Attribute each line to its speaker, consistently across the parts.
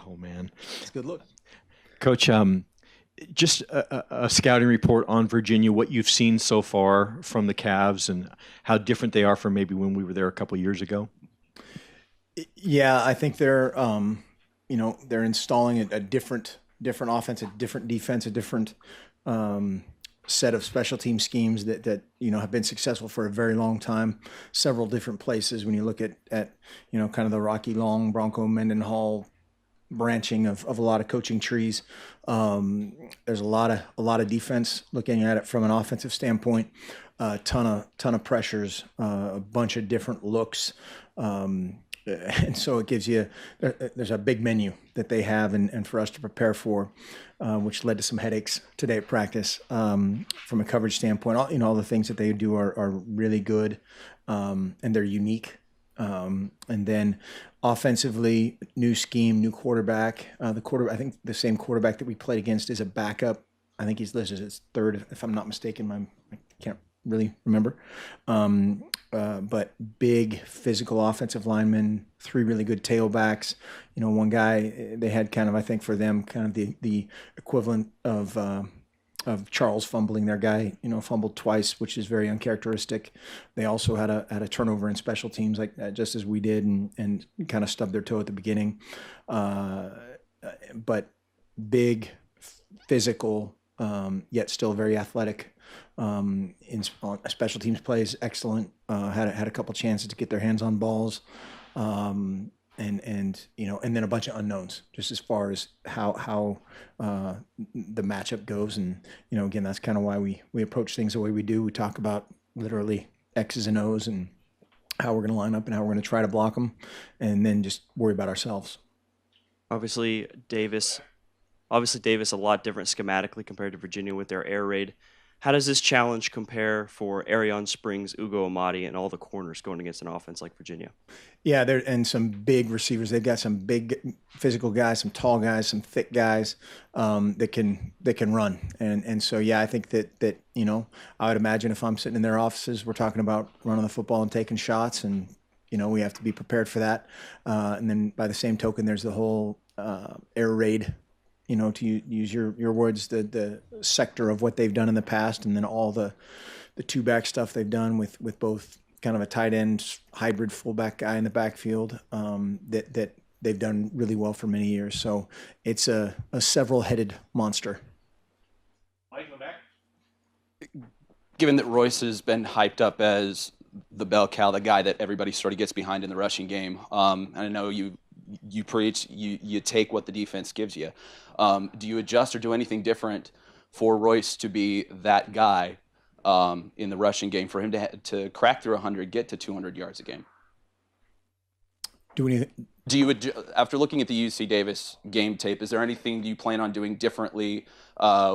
Speaker 1: Oh, man.
Speaker 2: It's a good look.
Speaker 1: Coach, just a scouting report on Virginia, what you've seen so far from the Cavs and how different they are from maybe when we were there a couple of years ago.
Speaker 2: Yeah, I think they're they're installing a different offense, a different defense, a different set of special team schemes that have been successful for a very long time. Several different places when you look at kind of the Rocky Long, Bronco Mendenhall branching of a lot of coaching trees. There's a lot of defense looking at it from an offensive standpoint. A ton of pressures, a bunch of different looks. And so it gives you, there's a big menu that they have and for us to prepare for, which led to some headaches today at practice. From a coverage standpoint, all the things that they do are really good, and they're unique. And then offensively, new scheme, new quarterback. I think the same quarterback that we played against is a backup. I think he's listed as third, if I'm not mistaken. I can't really remember. But big physical offensive linemen, 3 really good tailbacks. One guy they had kind of, I think for them, kind of the equivalent of Charles fumbling. Their guy, fumbled twice, which is very uncharacteristic. They also had a turnover in special teams like that, just as we did, and kind of stubbed their toe at the beginning. But big, physical, yet still very athletic. On special teams plays, excellent. Had a couple chances to get their hands on balls, and then a bunch of unknowns just as far as how the matchup goes. And again, that's kind of why we approach things the way we do. We talk about literally X's and O's and how we're going to line up and how we're going to try to block them, and then just worry about ourselves.
Speaker 3: Obviously Davis a lot different schematically compared to Virginia with their air raid. How does this challenge compare for Arion Springs, Ugo Amadi, and all the corners going against an offense like Virginia?
Speaker 2: Yeah, and some big receivers. They've got some big physical guys, some tall guys, some thick guys that can run. And so yeah, I think that I would imagine if I'm sitting in their offices, we're talking about running the football and taking shots, and we have to be prepared for that. And then by the same token, there's the whole air raid. To use your words, the sector of what they've done in the past, and then all the two-back stuff they've done with both kind of a tight end hybrid fullback guy in the backfield that they've done really well for many years. So it's a several-headed monster.
Speaker 4: Mike, go back.
Speaker 5: Given that Royce has been hyped up as the bell cow, the guy that everybody sort of gets behind in the rushing game, and I know you preach, you take what the defense gives you. Do you adjust or do anything different for Royce to be that guy in the rushing game, for him to crack through 100, get to 200 yards a game?
Speaker 2: Do
Speaker 5: you, after looking at the UC Davis game tape, is there anything you plan on doing differently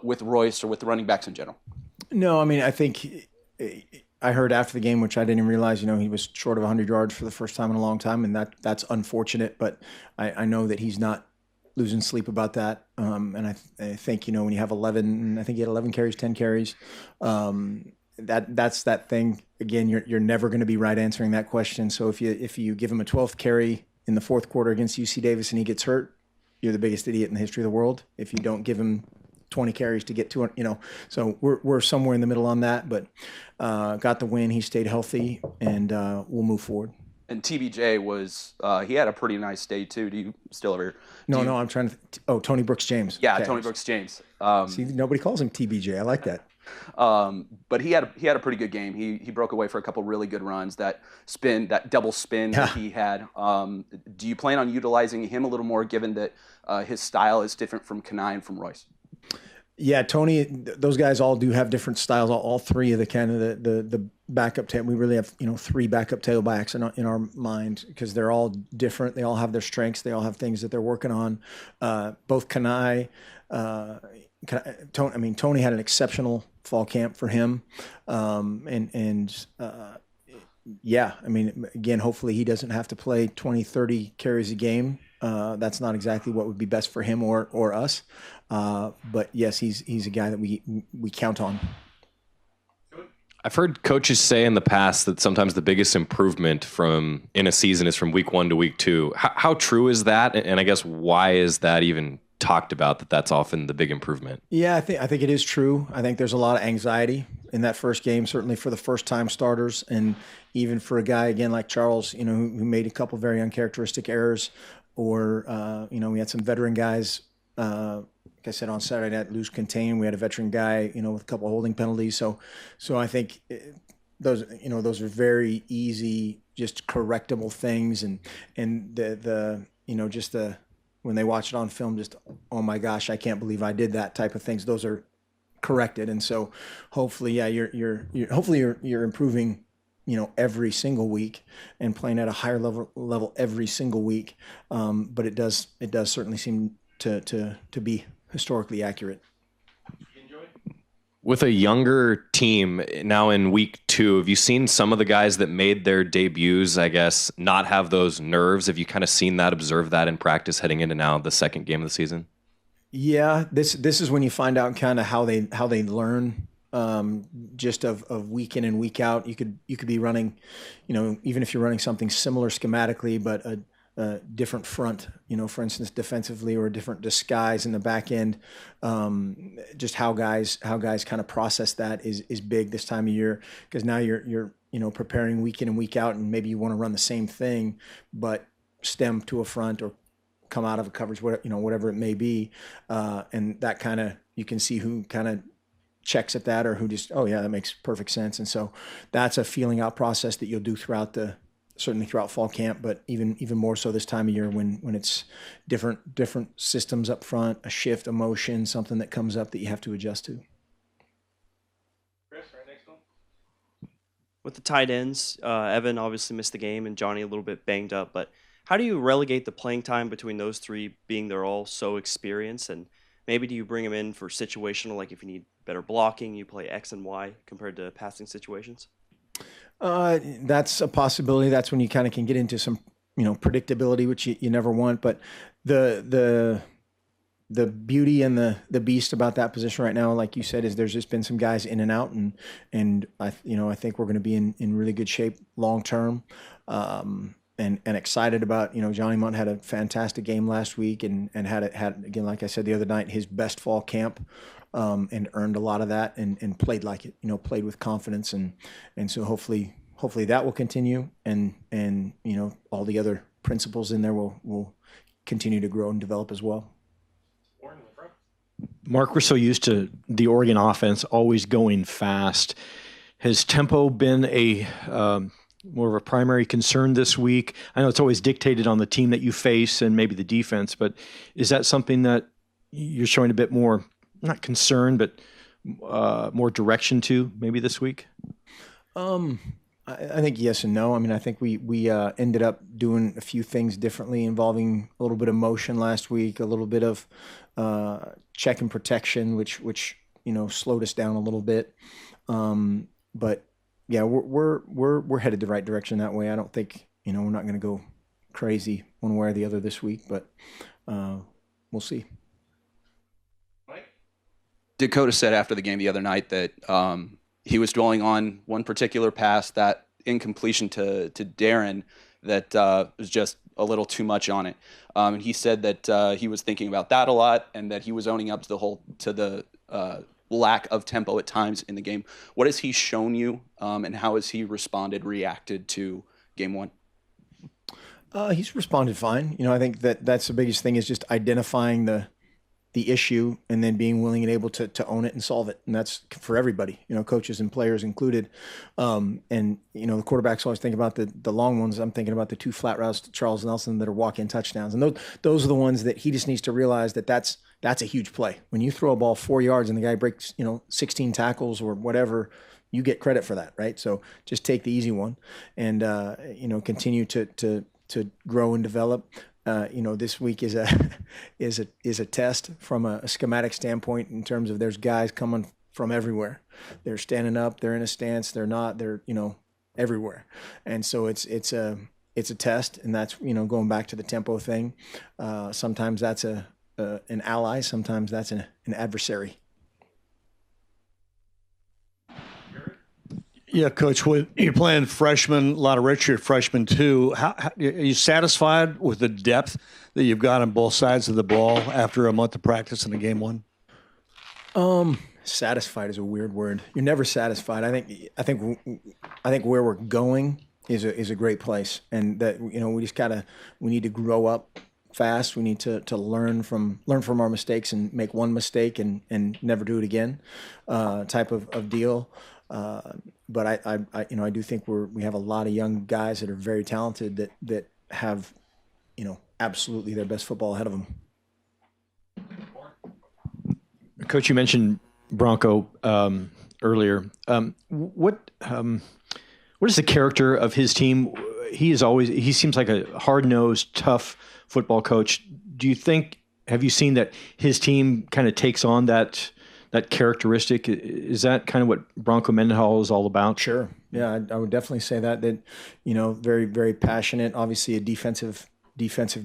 Speaker 5: with Royce or with the running backs in general?
Speaker 2: No, I mean, I think I heard after the game, which I didn't even realize, he was short of 100 yards for the first time in a long time, and that's unfortunate. But I know that he's not losing sleep about that. And I think when you have 11, I think he had 11 carries, 10 carries. That's that thing. Again, you're never going to be right answering that question. So if you give him a 12th carry in the fourth quarter against UC Davis and he gets hurt, you're the biggest idiot in the history of the world. If you don't give him 20 carries to get 200, so we're somewhere in the middle on that, but got the win. He stayed healthy, and we'll move forward.
Speaker 5: And TBJ was he had a pretty nice day too. Do you still ever?
Speaker 2: No, I'm trying to. Tony BrooksJames.
Speaker 5: Yeah,
Speaker 2: okay.
Speaker 5: Tony BrooksJames.
Speaker 2: See, nobody calls him TBJ. I like that.
Speaker 5: But he had a pretty good game. He broke away for a couple really good runs. That double spin that he had. Do you plan on utilizing him a little more, given that his style is different from Kanai and from Royce?
Speaker 2: Yeah, Tony, those guys all do have different styles. All three of the kind of the backup tail. We really have 3 backup tailbacks in our mind, because they're all different. They all have their strengths. They all have things that they're working on. Both Kanai, Tony had an exceptional fall camp for him, yeah, again, hopefully he doesn't have to play 20, 30 carries a game. That's not exactly what would be best for him or us. But yes, he's a guy that we count on.
Speaker 6: I've heard coaches say in the past that sometimes the biggest improvement in a season is from week 1 to week 2. How true is that? And I guess why is that even talked about, that that's often the big improvement?
Speaker 2: Yeah, I think it is true. I think there's a lot of anxiety in that first game, certainly for the first-time starters, and even for a guy again like Charles, who made a couple very uncharacteristic errors, or we had some veteran guys. Like I said on Saturday night, lose contain. We had a veteran guy, with a couple of holding penalties. So I think those are very easy, just correctable things, and when they watch it on film, just, oh my gosh, I can't believe I did that type of things. Those are corrected. And so hopefully, you're improving, every single week and playing at a higher level every single week. But it does certainly seem to be historically accurate.
Speaker 6: With a younger team now in week 2, have you seen some of the guys that made their debuts, I guess, not have those nerves? Have you kind of seen that, observed that in practice heading into now the second game of the season?
Speaker 2: Yeah, this is when you find out kind of how they learn, just of week in and week out. You could be running, even if you're running something similar schematically, but a different front, for instance, defensively, or a different disguise in the back end. Just how guys kind of process that is big this time of year, because now you're preparing week in and week out, and maybe you want to run the same thing, but stem to a front or come out of a coverage, whatever it may be, and that kind of, you can see who kind of checks at that, or who just, oh yeah, that makes perfect sense. And so that's a feeling out process that you'll do certainly throughout fall camp, but even more so this time of year when it's different systems up front, a shift, a motion, something that comes up that you have to adjust to.
Speaker 4: Chris, right next one.
Speaker 3: With the tight ends, Evan obviously missed the game and Johnny a little bit banged up, but how do you relegate the playing time between those three, being they're all so experienced? And maybe do you bring them in for situational, like if you need better blocking, you play X and Y compared to passing situations?
Speaker 2: That's a possibility. That's when you kind of can get into some, predictability, which you never want. But the beauty and the beast about that position right now, like you said, is there's just been some guys in and out, and I think we're going to be in really good shape long term, and excited about, Johnny Munt had a fantastic game last week and had again, like I said the other night, his best fall camp. And earned a lot of that and played like it, played with confidence. And so hopefully that will continue, and all the other principles in there will continue to grow and develop as well.
Speaker 1: Mark, we're so used to the Oregon offense always going fast. Has tempo been more of a primary concern this week? I know it's always dictated on the team that you face and maybe the defense, but is that something that you're showing a bit more, not concern, but more direction to maybe this week?
Speaker 2: I think yes and no. I mean, I think we ended up doing a few things differently, involving a little bit of motion last week, a little bit of check and protection, which slowed us down a little bit. But yeah, we're headed the right direction that way. I don't think we're not going to go crazy one way or the other this week, but we'll see.
Speaker 5: Dakota said after the game the other night that he was dwelling on one particular pass, that incompletion to Darren, that was just a little too much on it. And he said that he was thinking about that a lot, and that he was owning up to the lack of tempo at times in the game. What has he shown you, and how has he reacted to game one?
Speaker 2: He's responded fine. I think that's the biggest thing, is just identifying the issue and then being willing and able to own it and solve it. And that's for everybody, coaches and players included. And, the quarterbacks always think about the long ones. I'm thinking about the 2 flat routes to Charles Nelson that are walk-in touchdowns. And those are the ones that he just needs to realize that's a huge play. When you throw a ball 4 yards and the guy breaks, 16 tackles or whatever, you get credit for that, right? So just take the easy one and, continue to grow and develop. This week is a test from a schematic standpoint, in terms of there's guys coming from everywhere. They're standing up, they're in a stance, they're not, they're everywhere. And so it's a test, and that's going back to the tempo thing. Sometimes that's an ally, sometimes that's an adversary.
Speaker 7: Yeah, Coach, when you're playing freshmen, a lot of redshirt freshmen too, how are you satisfied with the depth that you've got on both sides of the ball after a month of practice in a game one?
Speaker 2: Satisfied is a weird word. You're never satisfied. I think where we're going is a great place, and that we need to grow up fast. We need to learn from our mistakes and make one mistake and never do it again, type of deal. But I do think we have a lot of young guys that are very talented that have, absolutely their best football ahead of them.
Speaker 1: Coach, you mentioned Bronco earlier. What is the character of his team? He seems like a hard-nosed, tough football coach. Have you seen that his team kind of takes on that characteristic? Is that kind of what Bronco Mendenhall is all about?
Speaker 2: Sure. Yeah, I would definitely say that very, very passionate, obviously a defensive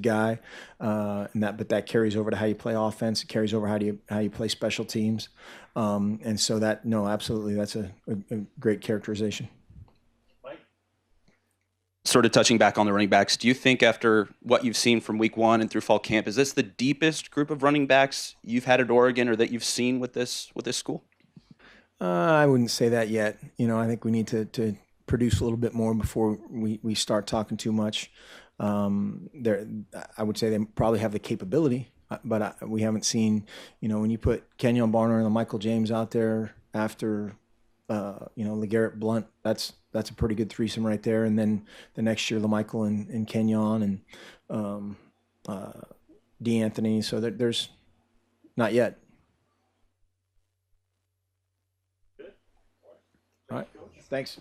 Speaker 2: guy, but that carries over to how you play offense. It carries over how you play special teams. And so absolutely, that's a great characterization.
Speaker 5: Sort of touching back on the running backs, do you think after what you've seen from week one and through fall camp, is this the deepest group of running backs you've had at Oregon or that you've seen with this school?
Speaker 2: I wouldn't say that yet. I think we need to produce a little bit more before we start talking too much. I would say they probably have the capability, but we haven't seen, when you put Kenyon Barner and Michael James out there after, LeGarrette Blount, that's a pretty good threesome right there. And then the next year, LaMichael and Kenyon and DeAnthony. So there's not yet. All right. Thanks.